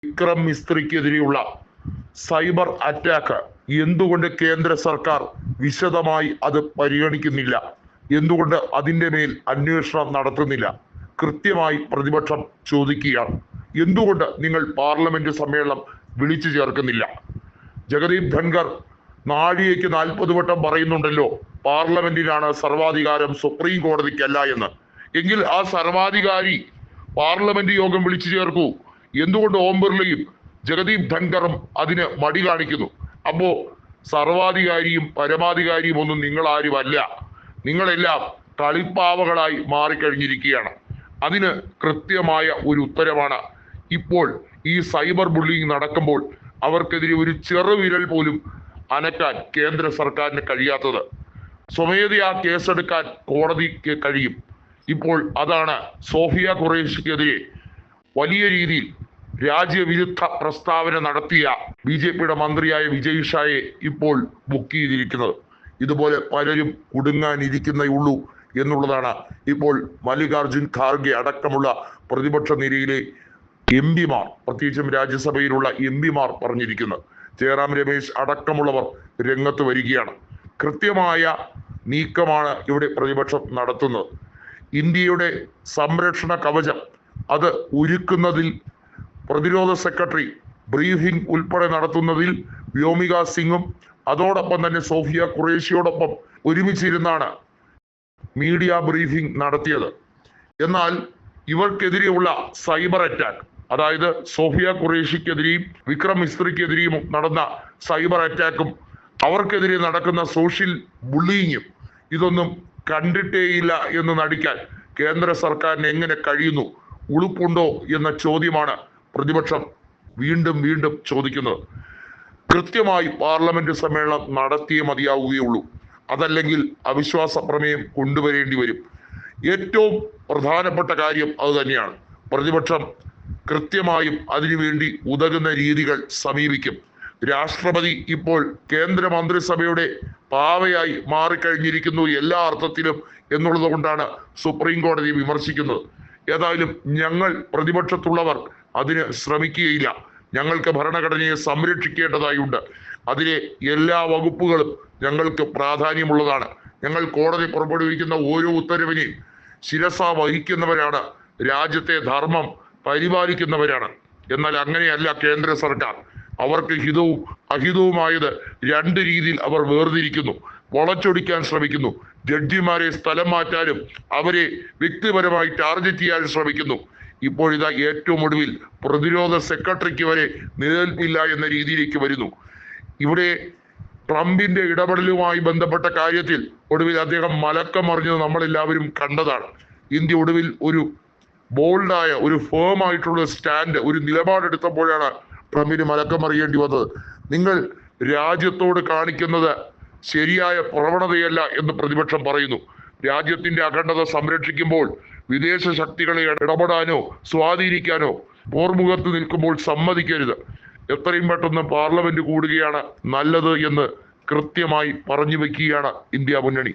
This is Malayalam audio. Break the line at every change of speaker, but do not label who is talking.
വിക്രം മിസ്ത്രിക്കെതിരെയുള്ള സൈബർ അറ്റാക്ക് എന്തുകൊണ്ട് കേന്ദ്ര സർക്കാർ വിശദമായി അത് പരിഗണിക്കുന്നില്ല? എന്തുകൊണ്ട് അതിന്റെ മേൽ അന്വേഷണം നടത്തുന്നില്ല? കൃത്യമായി പ്രതിപക്ഷം ചോദിക്കുകയാണ്. എന്തുകൊണ്ട് നിങ്ങൾ പാർലമെന്റ് സമ്മേളനം വിളിച്ചു ചേർക്കുന്നില്ല? ജഗദീപ് ധൻഖർ നാഴികയ്ക്ക് 40 വട്ടം പറയുന്നുണ്ടല്ലോ പാർലമെന്റിനാണ് സർവാധികാരം, സുപ്രീം കോടതിക്കല്ല എന്ന്. എങ്കിൽ ആ സർവാധികാരി പാർലമെന്റ് യോഗം വിളിച്ചു ചേർക്കൂ. എന്തുകൊണ്ട് ഓം ബിർളയും ജഗദീപ് ധൻഖറും അതിന് മടി കാണിക്കുന്നു? അപ്പോ സർവാധികാരിയും പരമാധികാരിയും ഒന്നും നിങ്ങൾ ആരുമല്ല. നിങ്ങളെല്ലാം കളിപ്പാവകളായി മാറിക്കഴിഞ്ഞിരിക്കുകയാണ്. അതിന് കൃത്യമായ ഒരു ഉത്തരമാണ് ഇപ്പോൾ ഈ സൈബർ ബുള്ളിങ് നടക്കുമ്പോൾ അവർക്കെതിരെ ഒരു ചെറുവിരൽ പോലും അനക്കാൻ കേന്ദ്ര സർക്കാരിന് കഴിയാത്തത്. സ്വമേധയാ കേസെടുക്കാൻ കോടതിക്ക് കഴിയും. ഇപ്പോൾ അതാണ് സോഫിയ ഖുറേഷിക്കെതിരെ വലിയ രീതിയിൽ രാജ്യവിരുദ്ധ പ്രസ്താവന നടത്തിയ BJPയുടെ മന്ത്രിയായ വിജയ് ഷായെ ഇപ്പോൾ ബുക്ക് ചെയ്തിരിക്കുന്നത്. ഇതുപോലെ പലരും കുടുങ്ങാനിരിക്കുന്നേ എന്നുള്ളതാണ് ഇപ്പോൾ മല്ലികാർജുൻ ഖാർഗെ അടക്കമുള്ള പ്രതിപക്ഷ നിരയിലെ MP-മാർ, പ്രത്യേകിച്ചും രാജ്യസഭയിലുള്ള MP-മാർ പറഞ്ഞിരിക്കുന്നത്. ജയറാം രമേശ് അടക്കമുള്ളവർ രംഗത്ത് വരികയാണ്. കൃത്യമായ നീക്കമാണ് ഇവിടെ പ്രതിപക്ഷം നടത്തുന്നത്. ഇന്ത്യയുടെ സംരക്ഷണ കവചം അത് ഒരുക്കുന്നതിൽ പ്രതിരോധ സെക്രട്ടറി ബ്രീഫിംഗ് ഉൾപ്പെടെ നടത്തുന്നതിൽ വ്യോമിക സിംഗും അതോടൊപ്പം തന്നെ സോഫിയ ഖുറേഷിയോടൊപ്പം ഒരുമിച്ചിരുന്നാണ് മീഡിയ ബ്രീഫിംഗ് നടത്തിയത്. എന്നാൽ ഇവർക്കെതിരെയുള്ള സൈബർ അറ്റാക്ക്, അതായത് സോഫിയ ഖുറേഷിക്കെതിരെയും വിക്രം മിസ്ത്രിക്കെതിരെയും നടന്ന സൈബർ അറ്റാക്കും അവർക്കെതിരെ നടക്കുന്ന സോഷ്യൽ ബുള്ളിങ്ങും ഇതൊന്നും കണ്ടിട്ടേയില്ല എന്ന് നടിക്കാൻ കേന്ദ്ര സർക്കാരിന് എങ്ങനെ കഴിയുന്നു? ഉളുപ്പുണ്ടോ എന്ന ചോദ്യമാണ് പ്രതിപക്ഷം വീണ്ടും വീണ്ടും ചോദിക്കുന്നത്. കൃത്യമായി പാർലമെന്റ് സമ്മേളനം നടത്തിയേ മതിയാവുകയുള്ളൂ. അതല്ലെങ്കിൽ അവിശ്വാസ പ്രമേയം കൊണ്ടുവരേണ്ടി വരും. ഏറ്റവും പ്രധാനപ്പെട്ട കാര്യം അത് തന്നെയാണ്. പ്രതിപക്ഷം കൃത്യമായും അതിനുവേണ്ടി ഉതകുന്ന രീതികൾ സമീപിക്കും. രാഷ്ട്രപതി ഇപ്പോൾ കേന്ദ്ര മന്ത്രിസഭയുടെ പാവയായി മാറിക്കഴിഞ്ഞിരിക്കുന്നു എല്ലാ അർത്ഥത്തിലും എന്നുള്ളത് കൊണ്ടാണ് സുപ്രീം കോടതി വിമർശിക്കുന്നത്. ഏതായാലും ഞങ്ങൾ പ്രതിപക്ഷത്തുള്ളവർ അതിന് ശ്രമിക്കുകയില്ല. ഞങ്ങൾക്ക് ഭരണഘടനയെ സംരക്ഷിക്കേണ്ടതായുണ്ട്. അതിലെ എല്ലാ വകുപ്പുകളും ഞങ്ങൾക്ക് പ്രാധാന്യമുള്ളതാണ്. ഞങ്ങൾ കോടതി പുറപ്പെടുവിക്കുന്ന ഓരോ ഉത്തരവിനെയും ശിരസ വഹിക്കുന്നവരാണ്. രാജ്യത്തെ ധർമ്മം പരിപാലിക്കുന്നവരാണ്. എന്നാൽ അങ്ങനെയല്ല കേന്ദ്ര സർക്കാർ. അവർക്ക് ഹിതവും അഹിതവുമായത് രണ്ട് രീതിയിൽ അവർ വേർതിരിക്കുന്നു, വളച്ചൊടിക്കാൻ ശ്രമിക്കുന്നു. ജഡ്ജിമാരെ സ്ഥലം മാറ്റാനും അവരെ വ്യക്തിപരമായി ടാർഗറ്റ് ചെയ്യാനും ശ്രമിക്കുന്നു. ഇപ്പോഴിതാ ഏറ്റവും ഒടുവിൽ പ്രതിരോധ സെക്രട്ടറിക്ക് വരെ നിലനിൽപ്പില്ല എന്ന രീതിയിലേക്ക് വരുന്നു. ഇവിടെ ട്രംപിന്റെ ഇടപെടലുമായി ബന്ധപ്പെട്ട കാര്യത്തിൽ ഒടുവിൽ അദ്ദേഹം മലക്കം മറിഞ്ഞത് നമ്മളെല്ലാവരും കണ്ടതാണ്. ഇന്ത്യ ഒടുവിൽ ഒരു ബോൾഡായ ഒരു ഫേമായിട്ടുള്ള സ്റ്റാൻഡ്, ഒരു നിലപാടെടുത്തപ്പോഴാണ് ട്രംപിന് മലക്കം അറിയേണ്ടി വന്നത്. നിങ്ങൾ രാജ്യത്തോട് കാണിക്കുന്നത് ശരിയായ പ്രവണതയല്ല എന്ന് പ്രതിപക്ഷം പറയുന്നു. രാജ്യത്തിന്റെ അഖണ്ഡത സംരക്ഷിക്കുമ്പോൾ വിദേശ ശക്തികളെ ഇടപെടാനോ സ്വാധീനിക്കാനോ പോർമുഖത്ത് നിൽക്കുമ്പോൾ സമ്മതിക്കരുത്. എത്രയും പെട്ടെന്ന് പാർലമെന്റ് കൂടുകയാണ് നല്ലത് എന്ന് കൃത്യമായി പറഞ്ഞു വെക്കുകയാണ് ഇന്ത്യ മുന്നണി.